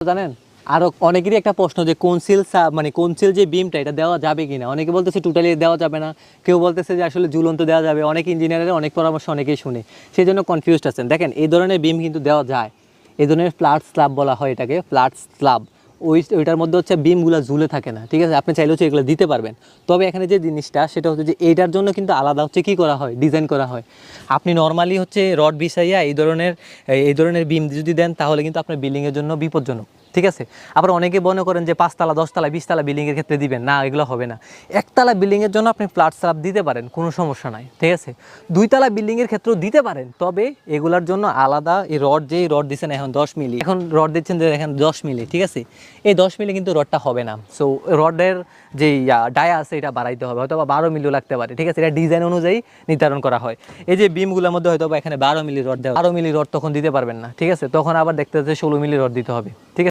জানেন আরো অনেকেরই একটা প্রশ্ন যে কনসিল মানে কনসিল যে বিমটা এটা দেওয়া যাবে কিনা, অনেকে বলতেছে টোটালি দেওয়া যাবে না, কেউ বলতেছে যে আসলে ঝুলন্ত দেওয়া যাবে। অনেক ইঞ্জিনিয়ারের অনেক পরামর্শ অনেকেই শুনে, সেই জন্য কনফিউজড আছেন। দেখেন এই ধরনের বিম কিন্তু দেওয়া যায়, এই ধরনের ফ্ল্যাট স্ল্যাব বলা হয় এটাকে, ফ্ল্যাট স্ল্যাব। ওইটার মধ্যে হচ্ছে বিমগুলো ঝুলে থাকে না, ঠিক আছে, আপনি চাইলে হচ্ছে এগুলো দিতে পারবেন। তবে এখানে যে জিনিসটা সেটা হচ্ছে যে এইটার জন্য কিন্তু আলাদা হচ্ছে কী করা হয়, ডিজাইন করা হয়। আপনি নর্মালি হচ্ছে রড বিছাইয়া এই ধরনের বিম যদি দেন তাহলে কিন্তু আপনার বিল্ডিংয়ের জন্য বিপজ্জনক, ঠিক আছে। আবার অনেকে মনে করেন যে 5 তলা 10 তলা 20 তলা বিল্ডিংয়ের ক্ষেত্রে দিবেন না, এগুলো হবে না। 1 তলা বিল্ডিংয়ের জন্য আপনি ফ্ল্যাট স্ল্যাব দিতে পারেন, কোনো সমস্যা নাই, ঠিক আছে। 2 তলা বিল্ডিংয়ের ক্ষেত্রেও দিতে পারেন, তবে এগুলার জন্য আলাদা এই রড দিচ্ছেন এখন 10 মিলি, এখন রড দিচ্ছেন যে এখন 10 মিলি, ঠিক আছে। এই 10 মিলি কিন্তু রডটা হবে না। সো রডের যে ডায়া আছে এটা বাড়াইতে হবে, হয়তো বা 12 মিলিও লাগতে পারে, ঠিক আছে। এটা ডিজাইন অনুযায়ী নির্ধারণ করা হয়। এই যে বিমগুলোর মধ্যে হয়তো বা এখানে 12 মিলি রড দেওয়া, 12 মিলি রড তখন দিতে পারবেন না, ঠিক আছে। তখন আবার দেখতে হচ্ছে 16 মিলি রড দিতে হবে, ঠিক আছে।